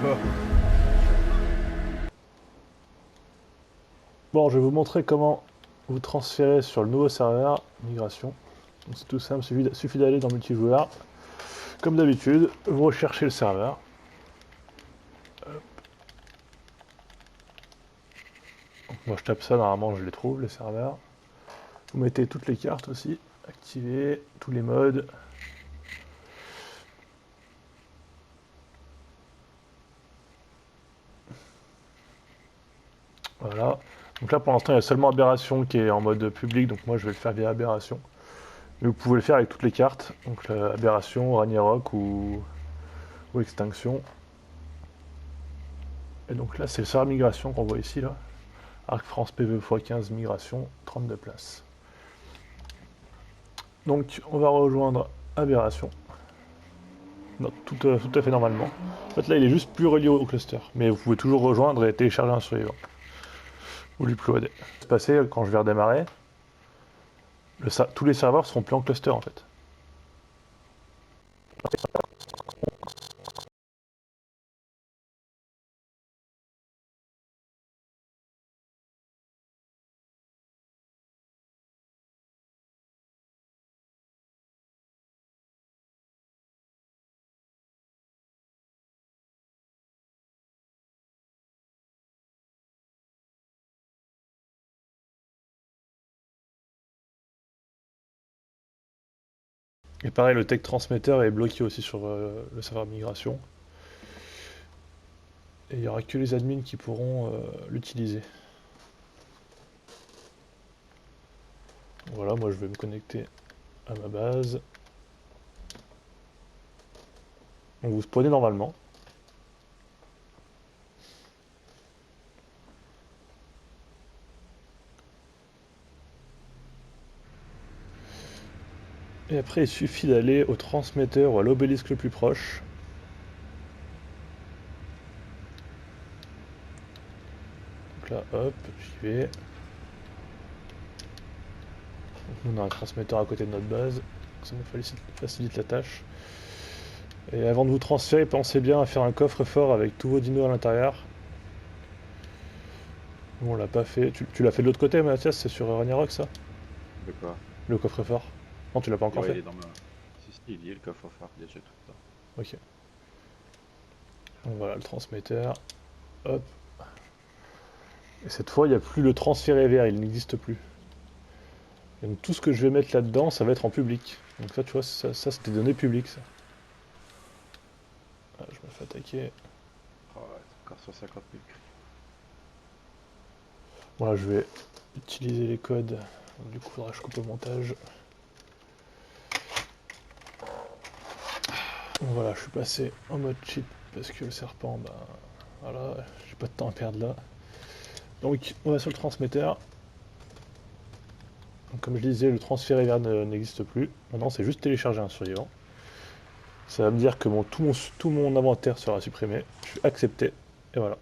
Bah, Bon, je vais vous montrer comment vous transférer sur le nouveau serveur migration. Donc c'est tout simple, suffit d'aller dans multijoueur. Comme d'habitude, vous recherchez le serveur. Donc moi je tape ça, normalement je les trouve, les serveurs. Vous mettez toutes les cartes aussi, activez tous les modes. Voilà. Donc là pour l'instant il y a seulement Aberration qui est en mode public, donc moi je vais le faire via Aberration. Mais vous pouvez le faire avec toutes les cartes, donc Aberration, Ragnarok ou Extinction. Et donc là c'est le serveur migration qu'on voit ici là. Arc France PVE x15 migration, 32 places. Donc on va rejoindre Aberration. Non, tout à fait normalement. En fait là il est juste plus relié au cluster. Mais vous pouvez toujours rejoindre et télécharger un survivant. Ou l'uploader. Ce qui va se passer quand je vais redémarrer, tous les serveurs seront plus en cluster en fait. Et pareil, le tech transmetteur est bloqué aussi sur le serveur migration. Et il n'y aura que les admins qui pourront l'utiliser. Voilà, moi je vais me connecter à ma base. Donc vous spawnez normalement. Et après il suffit d'aller au transmetteur ou à l'obélisque le plus proche. Donc là, hop, j'y vais. Donc, on a un transmetteur à côté de notre base. Ça nous facilite la tâche. Et avant de vous transférer, pensez bien à faire un coffre-fort avec tous vos dinos à l'intérieur. Bon, on l'a pas fait. Tu l'as fait de l'autre côté, Mathias? C'est sur Ragnarok, ça? de quoi? Le coffre-fort? Non, tu l'as pas encore Ouais, il fait? est dans ma. Si, si, il y est le coffre-fort, déjà tout ça. Ok. Donc voilà, le transmetteur. Hop. Et cette fois, il n'y a plus le transféré vert, il n'existe plus. Et donc tout ce que je vais mettre là-dedans, ça va être en public. Donc ça, tu vois, ça c'est des données publiques, ça. Ah, je me fais attaquer. Oh, ouais, c'est encore sur 50 000 cris. Voilà, je vais utiliser les codes. Donc, du coup, il faudra que je coupe au montage. Donc voilà, je suis passé en mode cheat parce que le serpent, bah voilà, j'ai pas de temps à perdre là. Donc on va sur le transmetteur. Donc, comme je disais, le transfert vert n'existe plus. Maintenant, c'est juste télécharger un survivant. Ça va me dire que tout mon inventaire sera supprimé. Je suis accepté. Et voilà.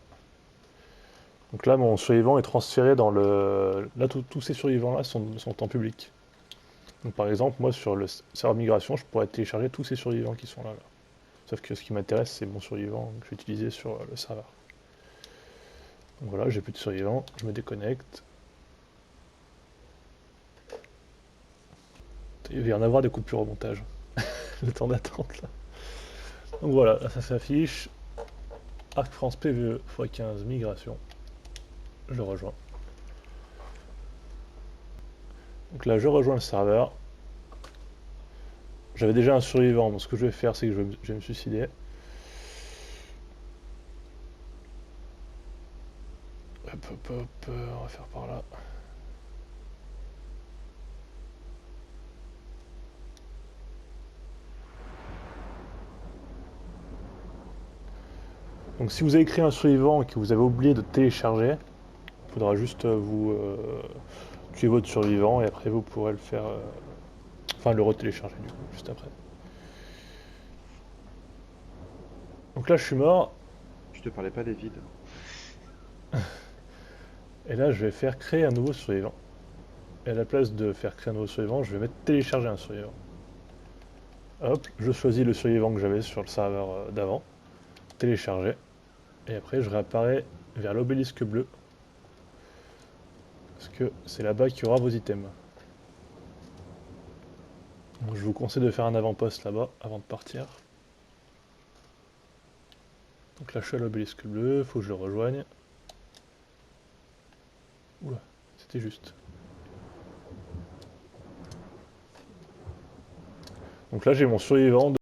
Donc là, mon survivant est transféré dans le... Là, tous ces survivants-là sont en public. Donc par exemple, moi, sur le serveur migration, je pourrais télécharger tous ces survivants qui sont là. Sauf que ce qui m'intéresse, c'est mon survivant que je vais utiliser sur le serveur. Donc voilà, j'ai plus de survivants, je me déconnecte. Il va y en avoir des coupures au montage. Le temps d'attente là. Donc voilà, là, ça s'affiche. Arc France PVE x15 migration. Je rejoins. Donc là, je rejoins le serveur. J'avais déjà un survivant, donc ce que je vais faire, c'est que je vais me suicider. Hop, hop, hop, on va faire par là. Donc si vous avez créé un survivant et que vous avez oublié de télécharger, il faudra juste vous tuer votre survivant et après vous pourrez le faire, enfin le retélécharger du coup, juste après. Donc là je suis mort, Je te parlais pas des vides. et là je vais faire créer un nouveau survivant. Et à la place de faire créer un nouveau survivant, je vais mettre télécharger un survivant. Hop, je choisis le survivant que j'avais sur le serveur d'avant, télécharger. Et après, je réapparais vers l'obélisque bleu. Parce que c'est là-bas qu'il y aura vos items. Donc, je vous conseille de faire un avant-poste là-bas avant de partir. Donc là, je suis à l'obélisque bleu, faut que je le rejoigne. Oula, c'était juste. Donc là, j'ai mon survivant